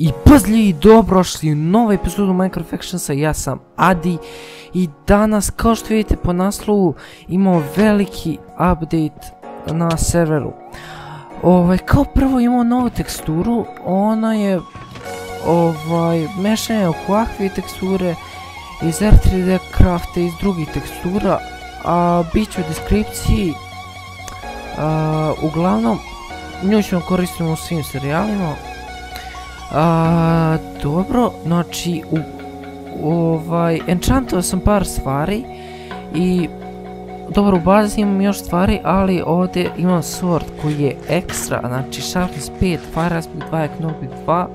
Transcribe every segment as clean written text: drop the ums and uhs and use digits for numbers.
I pozdrav, dobrošli u novu epizodu Minecraft Factionsa, ja sam Adi i danas, kao što vidite po naslovu, imamo veliki update na serveru. Kao prvo imamo novu teksturu, ona je mešanje oko Aqua teksture iz R3D Crafta i iz drugih tekstura, a bit će u deskripciji. Uglavnom, nju ćemo koristiti u svim serijalima. Dobro, znači enchantao sam par stvari i dobro, u bazi imam još stvari, ali ovdje imam sword koji je ekstra, znači sharpness 5, fire aspect 2, economic 2.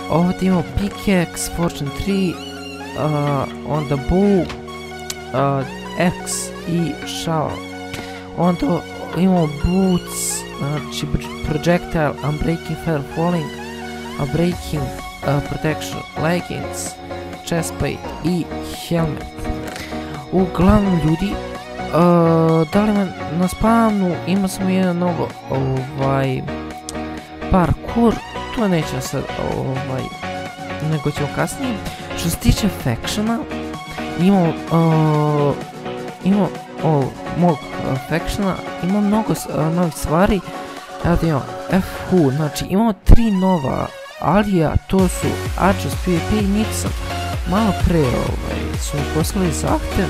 Ovdje imamo pickaxe, fortune 3, onda bow, X i shovel. Onda imamo boots, znači projectile, unbreaking, fire falling, breaking, protection, leggings, chestplate i helmet. Uglavnom ljudi, da li na spawnu imao sam jedan mnogo parkour, to nećemo sad nego ćemo kasnije. Što se tiče factiona, imamo mog factiona, ima mnogo novih stvari. Evo da imamo FHU, znači imamo 3 nova alija, to su Archers PvP i Nixon. Malo pre su mi poslali zahtev.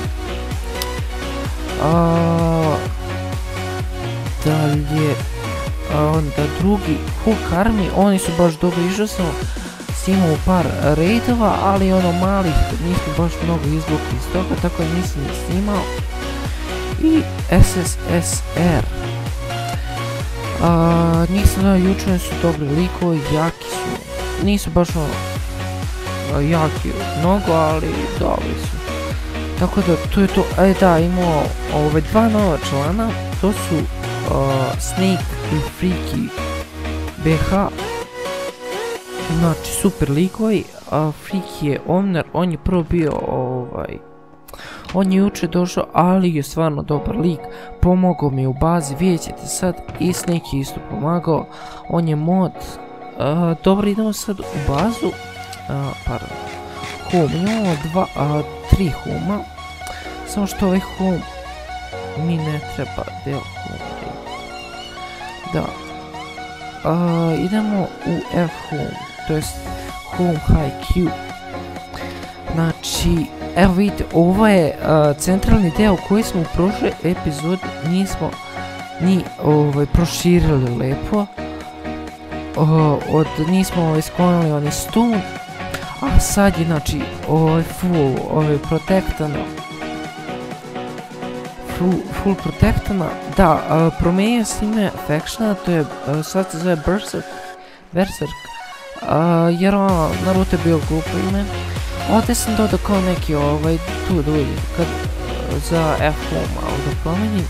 Dalje, onda drugi Hook Army, oni su baš dobro išli sam s njima u par raidova, ali ono malih nisam baš mnogo izvukli iz toga, tako da nisam ni snimao. I SSSR. Njih sam dao jučer, su dobri likovi, jaki su, nisu baš jaki mnogo, ali dobri su. Tako da to je to. Da, imamo dva nova člana, to su Snake i Freaky BH. Znači super likovi. Freaky je owner, on je prvo bio on je jučer došao, ali je stvarno dobar lik, pomogao mi u bazi, vidjet ćete sad. I Snake je isto pomagao, on je mod. Dobro, idemo sad u bazu. Pardon, home, imamo 3 homa, samo što ovaj home mi ne treba, del home. Da, idemo u F home, to jest home HiQ. Znači, evo vidite, ovo je centralni deo koji smo u prošloj epizodi nismo ni proširili lepo. Nismo sklonili onaj stone, a sad je znači full protektano. Full protektana. Da, promijenio sam ime factiona, to je sad se zove Berserk, jer Naruto je bio glupo ime. Ovdje sam dodao kao neki tu da vidite za F-home, ali da promenim.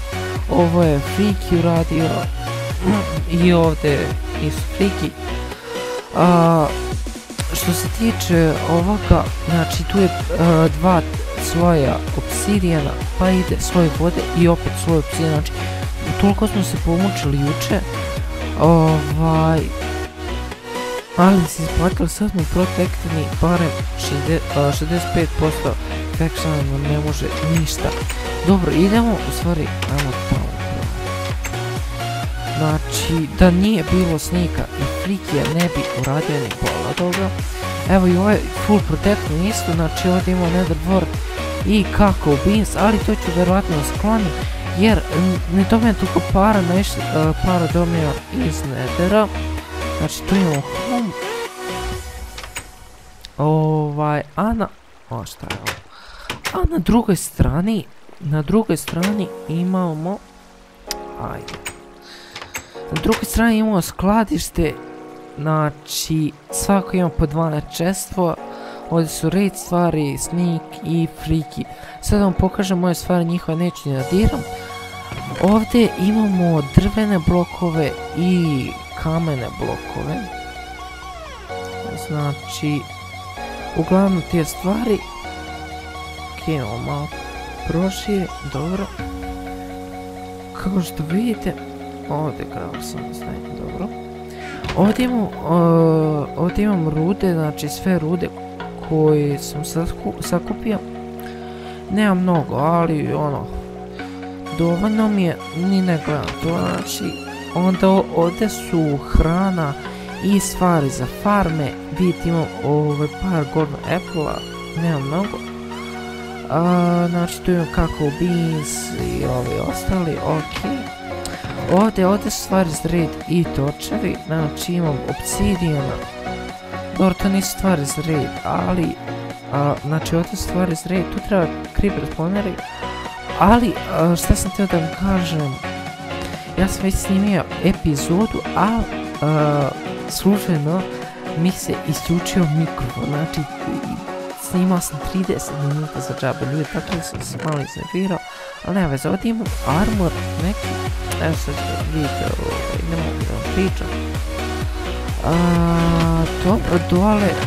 Ovo je Freaky uradio i ovdje isu Freaky. Što se tiče ovoga, znači tu je 2 sloja obsidijana, pa ide sloj vode i opet sloj obsidijana, znači toliko smo se pomučili juče. Ali se isplatili, sad smo protektani, barem 65% factiona nam ne može ništa. Dobro, idemo, u stvari, ajmo tamo. Znači, da nije bilo Snake-a i Freaky-a ne bi uradio ni pola toga. Evo i ovaj full protektan isto, znači ovdje imamo Nether Wart i Kakao Beans, ali to ću verovatno skloniti, jer ne dobijem toliko para, para dobijem iz Nethera. Znači tu imamo home. Šta je ovo? A na drugoj strani imamo, na drugoj strani imamo skladište, znači svako ima po 12 čestva, ovdje su raid stvari, Snake i Freaky. Sad vam pokažem moje stvari, njihove neću ni nadiram. Ovdje imamo drvene blokove i kamene blokove, znači uglavnom te stvari. Imamo malo prošije, dobro, kako što vidite, ovdje kao sam stavim, dobro. Ovdje imam rude, znači sve rude koje sam sakupio. Nema mnogo, ali ono, dovoljno mi je, ni ne gledam to, znači, onda ovdje su hrana i stvari za farme, vidite imam par golden apple-a, nema mnogo. Znači tu imam kakao beans i ovi ostali, ok. Ovdje su stvari za red i točevi, znači imam obsidijana. Dobro, to nisu stvari za red, ali, znači ovdje su stvari za red, tu treba creeper spawner. Ali, šta sam htio da vam kažem, ja sam već snimio epizodu, ali slučajno mi se isključio mikrofon, znači snimao sam 30 minuta za džabe ljudi, tako da sam se malo iznervirao, ali nema veze, ovdje imam armor neki, evo sad vidite, ne mogu da vam pričam. Dobro,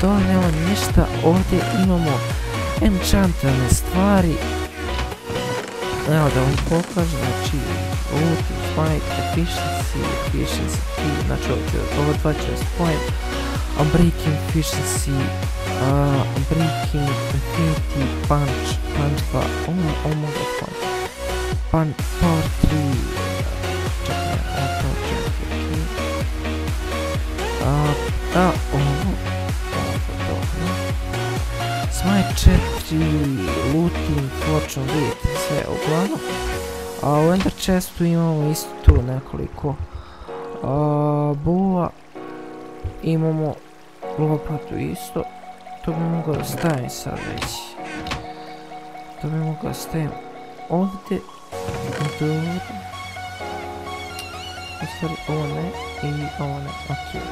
dole nema ništa, ovdje imamo enchantane stvari. Evo da vam pokažem, znači loot, fight, efficiency, znači ovo 2 će spojem, breaking efficiency, breaking infinity, punch 2, oh my god, punch, power 3, čekaj, ovo, smite 4, looting, fortune, vidite sve uglavnom. A u ender chestu imamo isto tu nekoliko bova, imamo lopatu isto, to bi mogao da stavim sad već, to bi mogao da stavim ovdje, dobro, u stvari ovo ne i ovo ne, ok.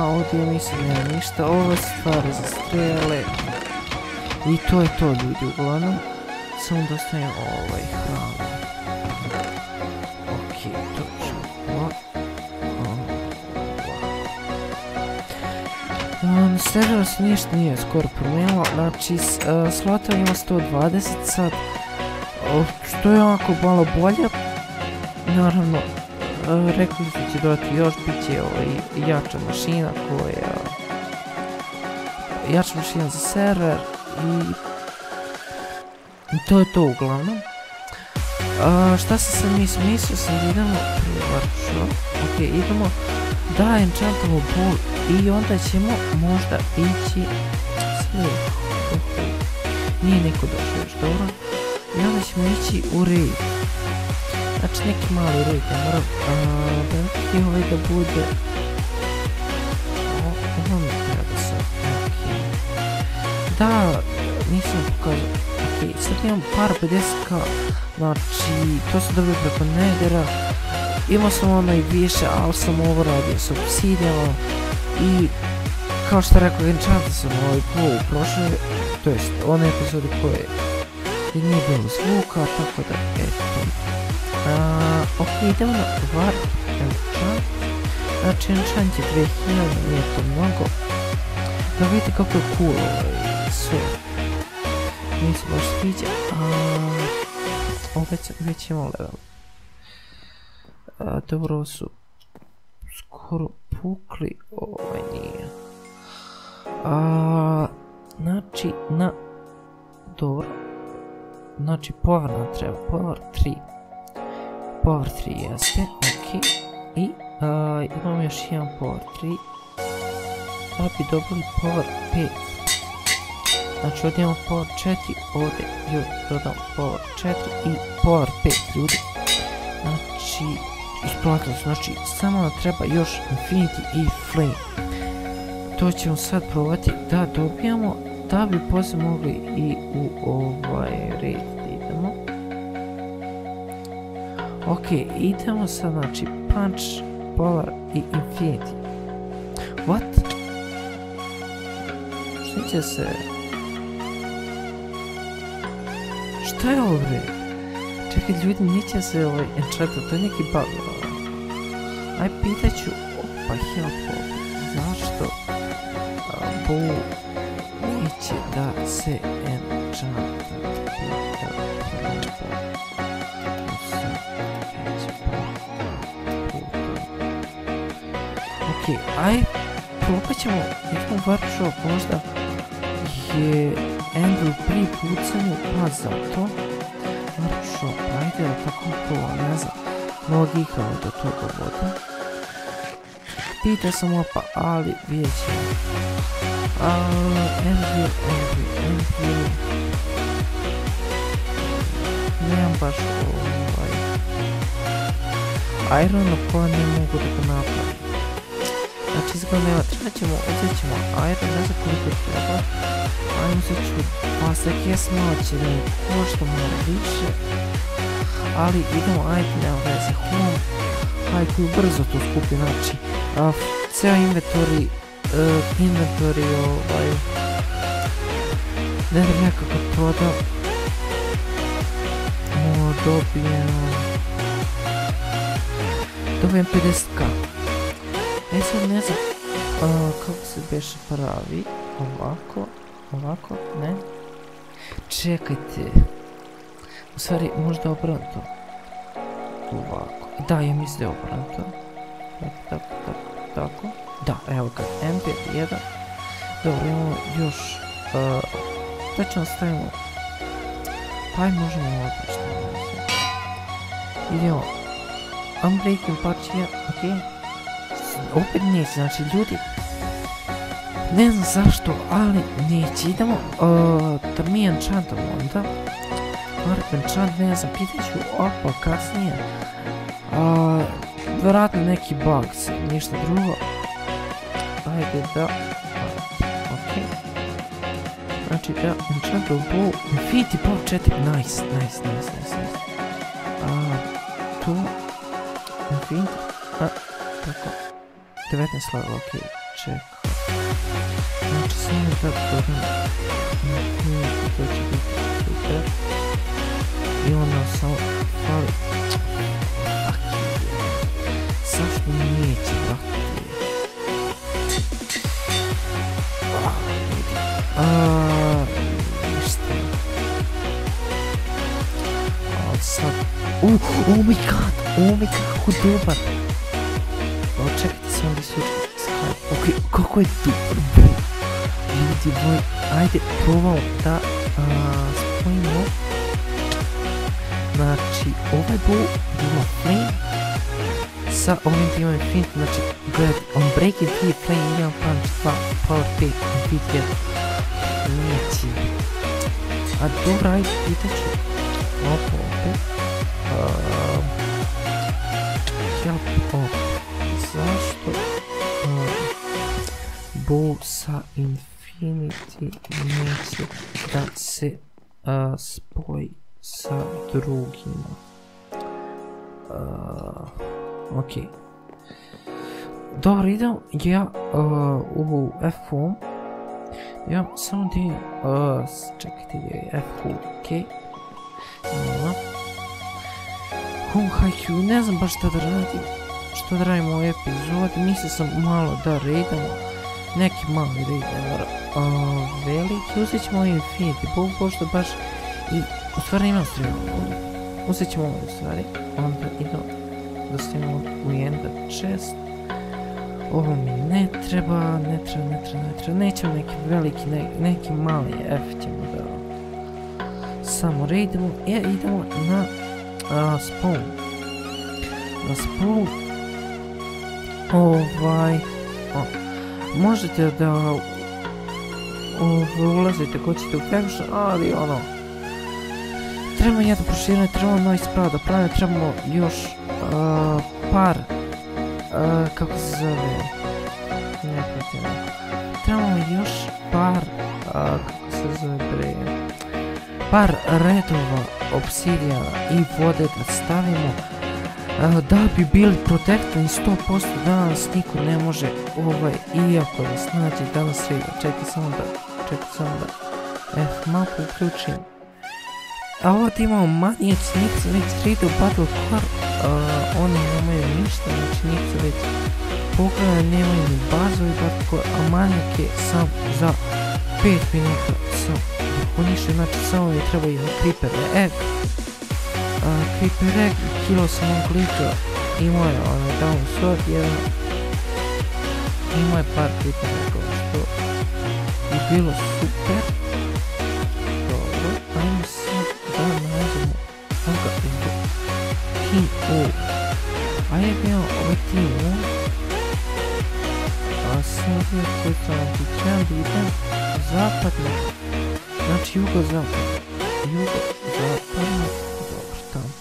Ovdje mislim nema ništa, ovo je stvari za strele i to je to ljudi uglavnom, samo da stavim ovaj hranu. Ok, to ću server se ništa nije skoro promijenilo, znači slota ima 120 sad, što je onako malo bolje, naravno rekli su će dodati još, bit će jača mašina koja, jača mašina za server i to je to uglavnom. Šta se sad mislio sam da idemo prije workshop, ok, idemo da enchantamo ball i onda ćemo možda ići nije niko došao još, dobro, i onda ćemo ići u raid, znači neki mali raid, ja moram da ovaj da bude, ovo mi treba sad, ok, da, nisam pokazao, ok, sad imam par 50k, znači to sam dobio preko nedera, imao sam onaj više, ali sam ovo radio s obsidijanom i kao što rekao, enchantao sam ovaj pol u prošloj, to jest one epizode koje nije bilo zvuka, tako da eto. Ok, idemo na warp enchant, znači enchant je 2000, nije to mnogo, da vidite kako je cool sve, mi se baš sviđa, već imamo level. Dobro, ovo su skoro pukli, ovaj nije. Znači, dobro. Znači, power nam treba, power 3. Power 3 jeste, ok. I imamo još jedan power 3. Da bi dobili power 5. Znači, ovdje imamo power 4, ovdje još dodam power 4 i power 5 ljudi. Znači, isplatilo se, znači samo nam treba još infinity i flame. To ćemo sad probati da dobijamo, da bi poslije mogli i u ovaj raid idemo. Ok, idemo sad, znači punch, power i infinity. What? Što će se... Šta je ovo bre? Čekaj ljudi, neće se enchantati, to je neki bug. Aj pitaću, opa help, zašto bow neće da se enchantati? Okej, aj, probat ćemo, idemo u workshop, možda je Andrew pri pucanju, pa zato workshop, ajde da tako prvo, ne znam, mnogi igrali do toga voda. Pita sam opa, ali vidjet ćemo. Andrew. Nemam baš Ironu koja ne mogu da ga napravim. Znači izgleda nema, uzet ćemo Iron, ne znam koliko treba. Ajmo uzet ću pasek, malo će da mi košta malo više. Ali idemo, ajde, nema veze, home. Hajde, brzo to skupi, znači ceo inventory, ne znam nekako prodao. Dobijem 50k. Sad ne znam kako se beše pravi. Ovako, ne. Čekajte. U stvari možda obrnuto. Ovako. Da, ja mislim da je obrnuto. Tako. Da, evo ga, M51. Dobro, imamo još... Da ćemo stavimo... Pa i možemo ovako što ne. Idemo. Unbreaking patch 1, ok. Opet neće, znači ljudi... Ne znam zašto, ali neće. Idemo da mi enchantamo onda. Mark enchant, ne znam, pitat ću opa kasnije. Vjerojatno neki bugs, ništa drugo. Ajde da... Ok. Znači da, enchantable bow, infinity bow 4, nice. Tu... Infinity... Tako... 19 level, ok, čekaj. Znači samo da dodam... Infinity, to će biti super. I onda samo fali... Zašto neće vratiti? Ništa. Ali sad... Oh my god, kako dobar. Čekajte samo da se Skype. Ok, kako je dobar bow. Ljudi moj, ajde probamo da spojimo. Znači, ovaj bow ima flame sa ovim imam infinity, znači gledaj, on breaking 3 flame, imam punch 2, power 5, infinity 1. Neći. A dobra, ajde, pitat ću. Opet. Help, zašto bow sa infinity neće da se spoji sa drugima? Ok. Dobro, idem ja u F-home. Ja samo da čekajte gdje je F-home, ok. Home HiQ, ne znam baš šta da radim. Što da radimo u ovoj epizodi, mislio sam malo da raidamo. Neki mali raid, veliki. Uzet ćemo ovaj infinity bow, pošto baš i u stvari imam stream. Uzet ćemo ovo u stvari, onda idem da stavimo u ender chest. Ovo mi ne treba, nećemo neki veliki, neki mali F ćemo da samo raidimo. Idemo na spawn. Na spawn. Možete da ulazite ko ćete u faction, ali ono trebamo jedno proširanje, trebamo novi sprav da pravimo, trebamo još par kako se zove trebamo još par kako se zove par redova obsidijana i vode da stavimo da bi bili protektovani 100%. Danas niko ne može iako da snađe danas reda. Čekaj samo da F-mapu uključim. A ovdje imamo manijec, njih se već sredio Battle Car, oni nemaju ništa, znači njih se već pogledaju, nemaju ni bazovi Battle Car, a manijek je sam za 5 minuta sam ponišao, znači samo mi treba jedan Creeper Egg. Creeper Egg, kilo sam on klika, imao je down sword, jedan Imao je par pitanja kao što je bilo super. Dobro, ajmo sad da nađemo toga izbog Team O. A je bio ovaj Team O. A sad je koji sam ti trebam da idem zapadno. Znači jugozapadno. Jugozapadno. Dobro, tamo.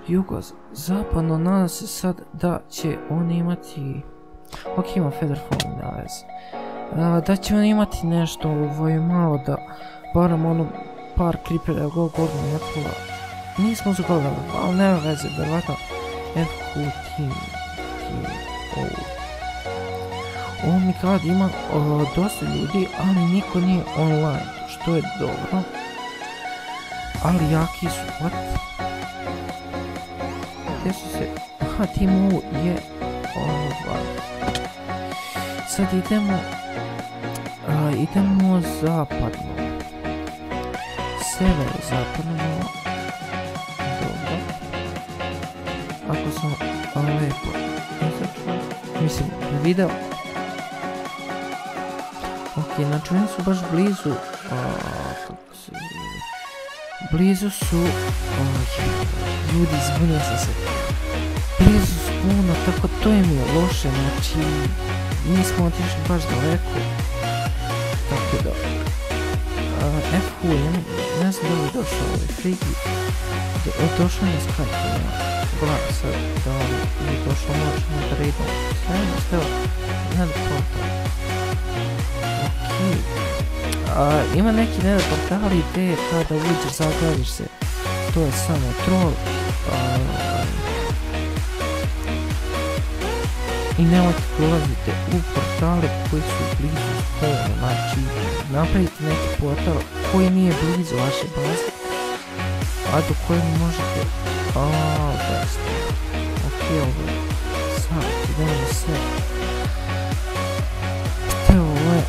Jugozapadno, nadam se sad da će on imati... Ok, ima Featherfall na veze. Da će on imati nešto malo da barem ono par creepera go Gordon Apple-a. Nismo zgodali, ali nema veze, verovatno FQ Team O. Ovo mi kao da ima dosta ljudi, ali niko nije online, što je dobro. Ali jaki su, what? Gdje su se... Aha, Team O je ovaj... Sad idemo zapadno. Severozapadno. Dobro. Ako sam lepo izačuo, mislim, video. Ok, znači oni su baš blizu. Kako se zove? Blizu su... ljudi, zbunio sam se. Blizu su puno, tako to im je loše, znači... Nismo otišli baš daleko. Tako da... FQ, ne znam da li je došao ovaj Frigi. Došao je na Skype, gledam sad da li je došao, možemo da raidamo. Stavimo, ne da portal. Ok. Ima neki ne da portali gdje kada uđeš, zagradiš se. To je samo troll. I nemojte ulazite u portale koji su blizu spona, znači napravite neki portal koji nije blizu vaše baze, a do kojeg možete... Best. Ok, ovo je sad, idemo sve. Ovo je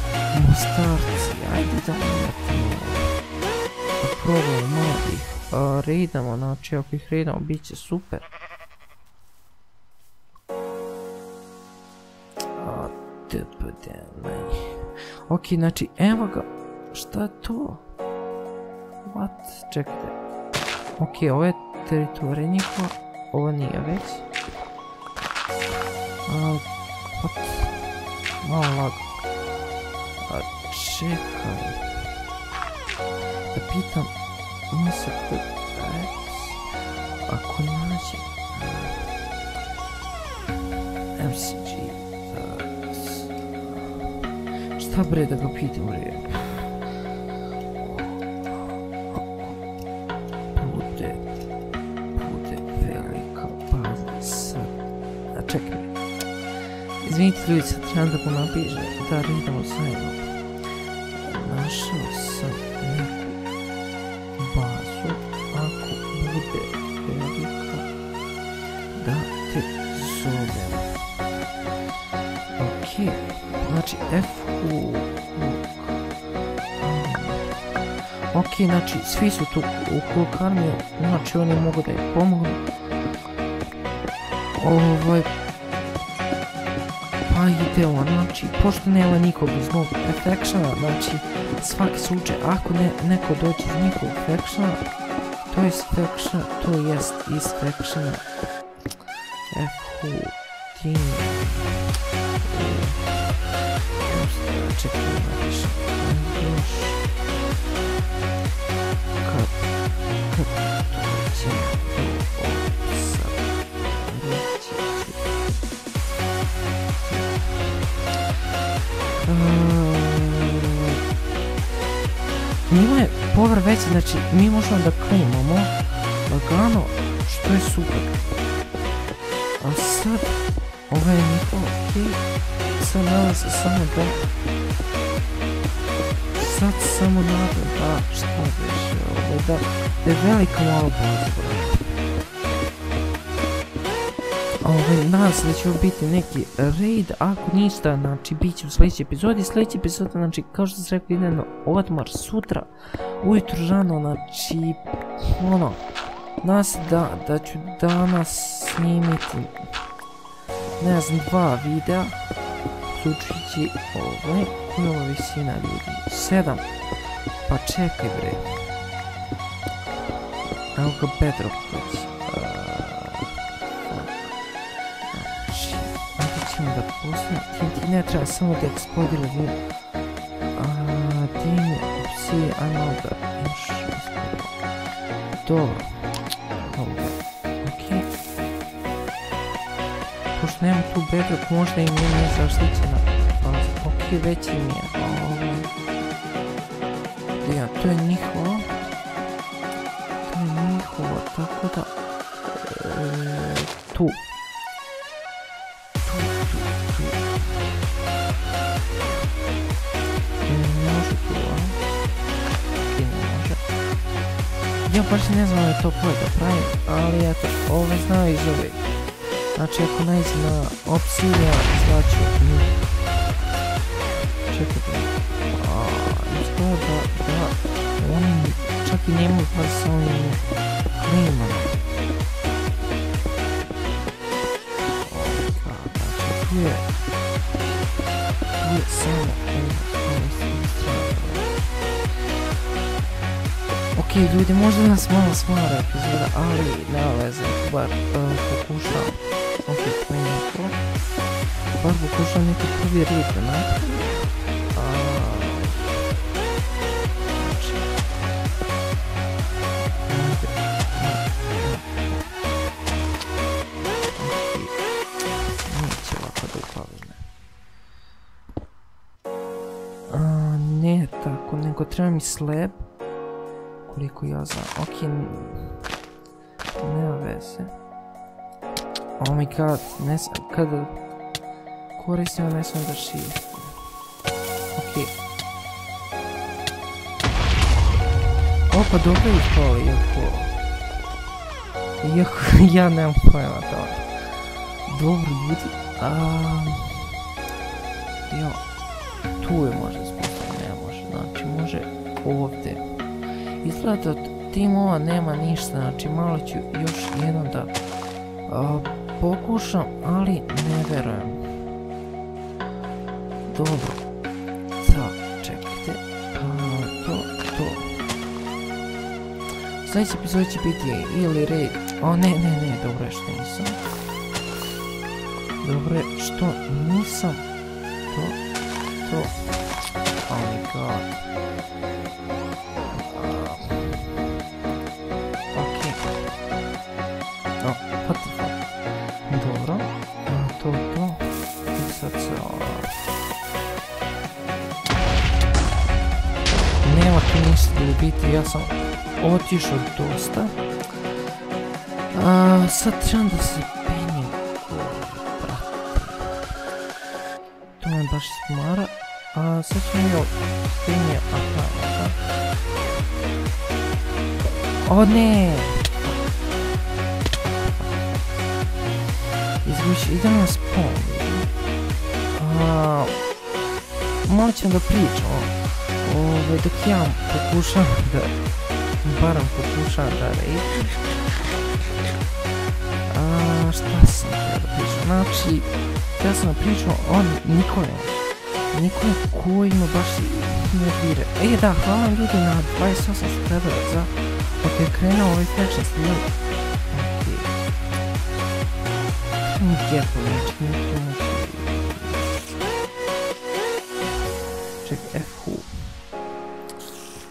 Mostarci, ajde da imamo. Probamo malo da ih raidamo, znači ako ih raidamo bit će super. Ok, znači evo ga. Šta je to? What? Čekajte. Ok, ovo je teritorija njihova. Ovo nije već. What? Malo lago. Čekaj. Da pitam. Mislim da... Ako nađe... MCG... Šta bre da ga pitam bre? Bude velika baza sad. A čekaj. Izvinite ljudi, sad trebam da mu napiše da idemo zajedno. Našao sam neku bazu, ako bude velika, da te zovem. Ok, znači FU. Ok, znači svi su tu u Hulk armiju, znači oni mogu da je pomognu. Pa ide on, znači, pošto nema nikog iz mog factiona, znači svaki slučaj, ako neko dođe iz njihovog factiona, to jest faction, to jest iz factiona FU Team. Čekaj, napišem. Kad dođe do opisa reći ću. Njima je power veći, znači mi možemo da klimamo lagano, što je super. A sad, ovo je njihov, ok. Sad nadam se samo da... Sad samo nadam da... Šta beše, da je velika malo baza. Nadam se da će ovo biti neki raid, ako ništa, znači bit će u sljedećoj epizodi. Sljedeća epizoda, znači kao što sam rekao, ide na odmor sutra, ujutru rano, znači nadam se da ću danas snimiti ne znam, 2 videa, uključujući ovaj, koja je ova visina ljudi, 7, pa čekaj bre, evo ga Bedrock već, znači, onda ćemo da postavimo, ti ne treba samo da eksplodira video, tim je opcije, ajmo da još eksplodira, dobro, okej. Pošto nema tu Bedrock, možda im nije zaštićena baza. Ok, već im je. Ja, to je njihovo. To je njihovo, tako da... Tu. Ne može tu, a? Ok, ne može. Ja baš ne znam da to koje da pravim, ali eto, ove znaju iz ove. Znači ako naiđe na Obsidian, slaću njih. Čekajte. Izgleda da oni čak i nemaju par sa ovim klimama. Znači tu je samo ok, ljudi, možda nas malo smara epizoda, ali nema veze, bar pokušavam. Ok, to je neko. Bar pokušavam neki prvi red da napravim. Znači... Neće ovako da upali me. Ne tako, nego treba mi slab. Koliko ja znam, ok, nema veze. Oh my god, ne znam, kada koristimo ne znam da shift. Ok. Opa, dobro je ispalo, iako ja nemam pojma toga. Dobro, ljudi, jo, tu je može spustiti, ne može, znači može ovdje. Izgleda da timova nema ništa, znači malo ću još jednom da pokušam, ali ne verujem. Dobro. Sad, čekajte. To. Sljedeći epizod će biti ili raid. O, ne, dobro je što nisam. Dobro je što nisam. To. Oh my god. Dobro, to. I sad se nema tu ništa da biti, ja sam otišao dosta. Sad trebam da se penjem. To me baš smara. Sad ćemo joj penje, aha. O ne! Izvući, idem na spawn. Molit ćemo da pričamo. Dok ja pokušam da... Barem pokušam da raid. Šta sam htio da pričam? Znači, ja sam pričao o Nikole koji ima baš nervire. Da, hvala ljudi na 28 subscribera za... Dok je krenuo ovaj faction stream. Čekaj,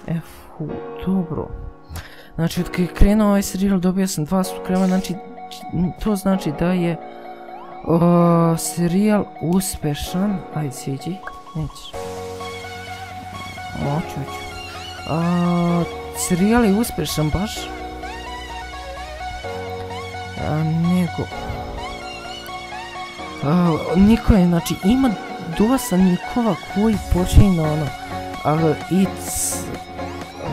FHU, dobro. Znači, od kada je krenuo ovaj serijal dobio sam 2 subscribera, znači, to znači da je serijal uspešan. Ajde, sjeđi, nećeš. Hoću. Serijal je uspešan baš. Nego... Nikoje, znači ima dosta nikova koji počinje na ono It's,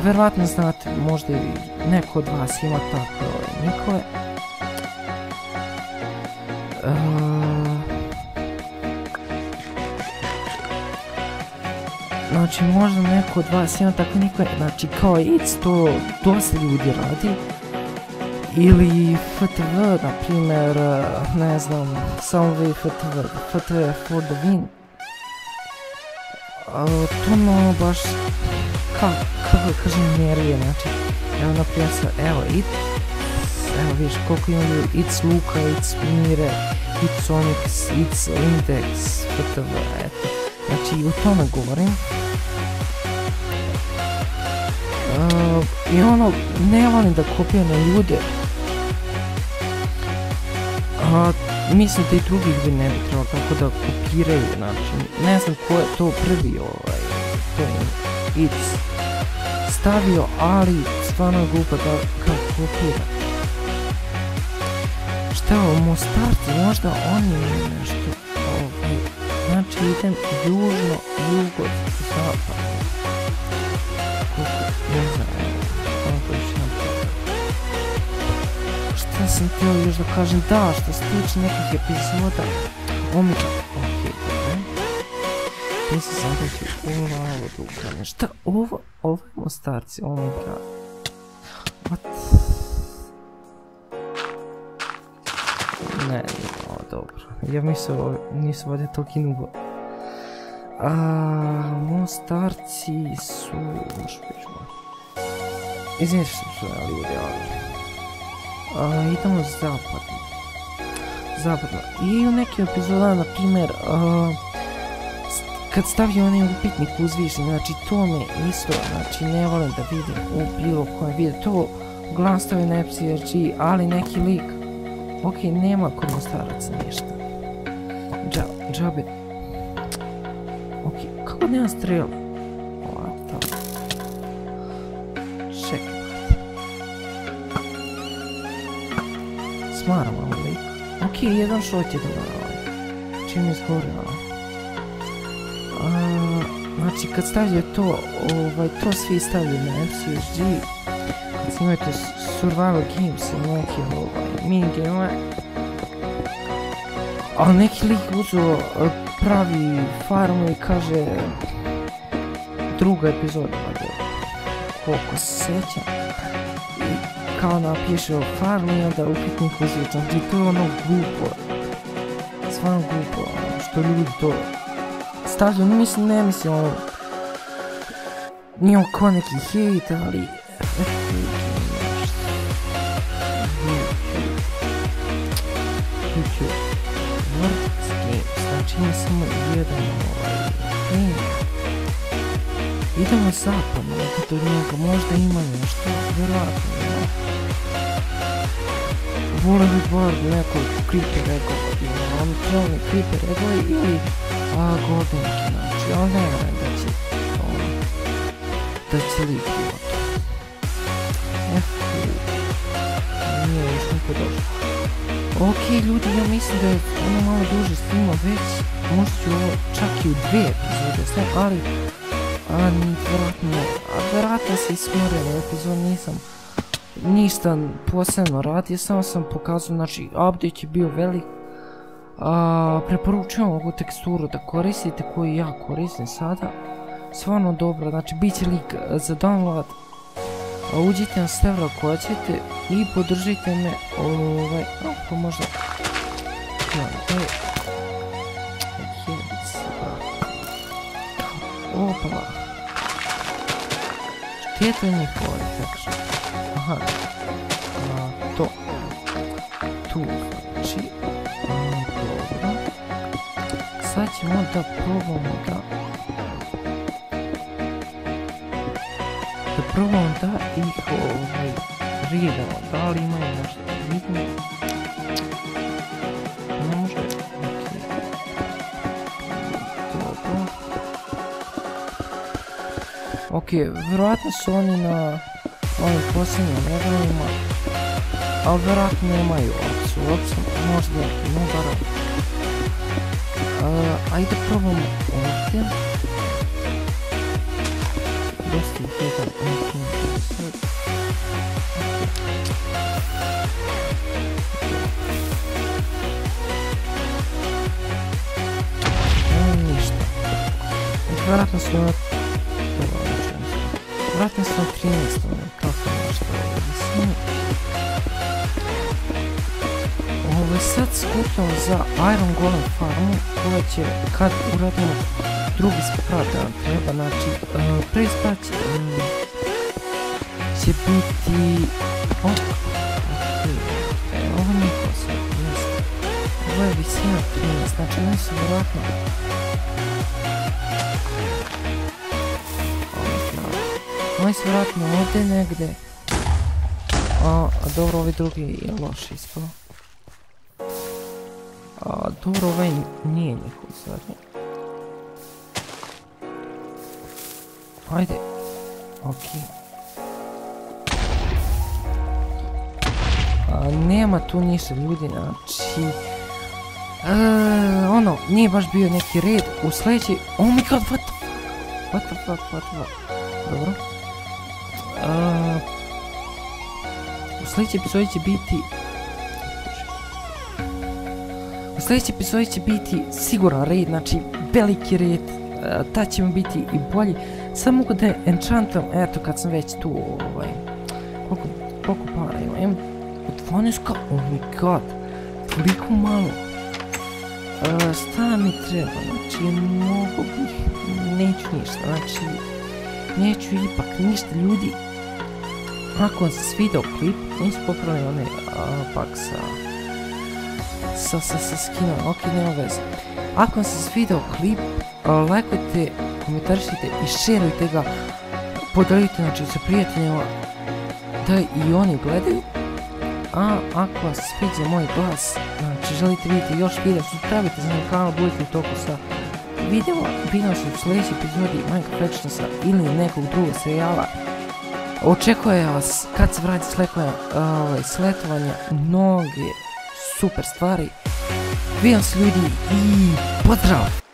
verovatno znate, možda i neko od vas ima takve nikove. Znači možda neko od vas ima takve nikove, znači kao It's to dosta ljudi radi. Ili FTV, na primjer, ne znam, Soundwave FTV for the win. To ono baš, kako kažem, nervije, znači, evo na primjer evo evo vidiš koliko imaju It's Luka, It's Mire, It's Onyx, It's Lindex, FTV, eto, znači i o tome govorim. I ono, ne volim da kopiram na ljude. Mislim da i drugih bi ne bi trebalo tako da kopiraju, znači, ne znam ko je to prvi to It's stavio, ali stvarno je glupo da ga kopira. Šta je ovo, Mostarci, možda oni imaju nešto, znači idem južno, jugo, zapad. Ne znam, kako još nam treba. Šta sam htio još da kažem, da, što se tiče nekih epizoda, Omega, okej, dobro. Ti se zadoći ovo dukane, šta, ovo je Mostarci, Omega. What? Ne, dobro, ja mislio, nisu ovdje toliko nubo. Mostarci su... Izvinite što su ljudi, ali... idemo zapadno. I u nekim epizodama, na primjer, kad stavio onaj upitnik uzvišen, znači to me isto, znači ne volim da vidim u bilo kojem videu, to uglavnom stavio na FCRG, ali neki lik, okej, nema kod Mostaraca ništa. Džabe. Okej, kako nema strela? Ovako. Čekaj. Smaram ovo lik. Okej, jedan šot je dobar. Čim je zgorila. Znači, kad stavljaju to, to svi stavljaju na FCSG. Kad snimajte survival games ili neke minigame, ali neki lik uzeo pravi farmu i kaže druga epizoda, koliko se sjećam, i kao napiše o farmu i onda upitnik uzeo, znači to je ono glupo, stvarno glupo, što ljudi to stavljaju, ne mislim ono, nije kao neki hejt, ali znači ima samo jedan game. Idemo zapadno, do njega, možda ima nešto, vjerojatno ima. Vole bi bar nekoliko creeper egova, on trebali creeper egovi ili goldenki, znači, ali ne vjerujem da će lik bilo to. Nije još niko došlo. Okej ljudi, ja mislim da je ono malo duže snima već, možda ću ovo čak i u 2 epizode sve, ali vjerojatno se ismorila epizod, nisam ništa posebno radio, samo sam pokazao, znači update je bio velik, preporučujem ovu teksturu da koristite koju ja koristim sada, stvarno dobro, znači bit će link za download, uđite na server ako hoćete i podržite me, ako možda, opala, štijete mi fori, tako što, aha, to, tu, znači, dobro, sad ćemo da probamo da ih rijedamo, da li imaju nešto vidimo, ne može, dobro, okej, vjerojatno su oni na ovim posljednjim levelima, ali vjerojatno nemaju opciju, možda ne bara, ajde probamo ovdje. Dosta ih jedan sad. Ništa. Vjerojatno su na... Vjerojatno su na 13. Kako nešto ovdje visimo. sad skupljamo za Iron Golem farmu koja će kad uradimo drugi sprat da nam treba, znači prvi sprat će biti ovo niko sad, jeste. Ovo je visina 13, znači oni su vjerojatno oni su vjerojatno ovdje negdje. A dobro, ovaj drugi je loš ispao. Dobro, ovaj nije njihov zadnji. Ajde. Okej. Nema tu ništa ljudi, znači... ono, nije baš bio neki red u sljedeći... Oh my god, what the fuck. Dobro. U sljedeći epizodi će biti... U sljedeći epizodi će biti siguran red, znači veliki red. Tad ćemo biti i bolji. Sad mogu da enchantam, eto kad sam već tu, koliko para imam? 12, oh my god, toliko malo. Šta mi treba, znači mogu bih, neću ništa, znači neću ipak ništa ljudi. Ako vam se svidao klip, nisu popravili one pak sa skinom, ok, nema veze. Ako vam se svidao klip, lajkujte, komentarišite i šerujte ga, podelite znači sa prijateljima da i oni gledaju. A ako vas sviđa moj glas, znači želite vidjeti još videa, subscribe za moj kanal, budete u toku sa videoma, vidimo se u sljedećoj epizodi Minecraft Legends ili nekog drugog serijala. Očekuje vas kad se vrati s letovanja mnoge super stvari. Vidimo se ljudi i pozdrav!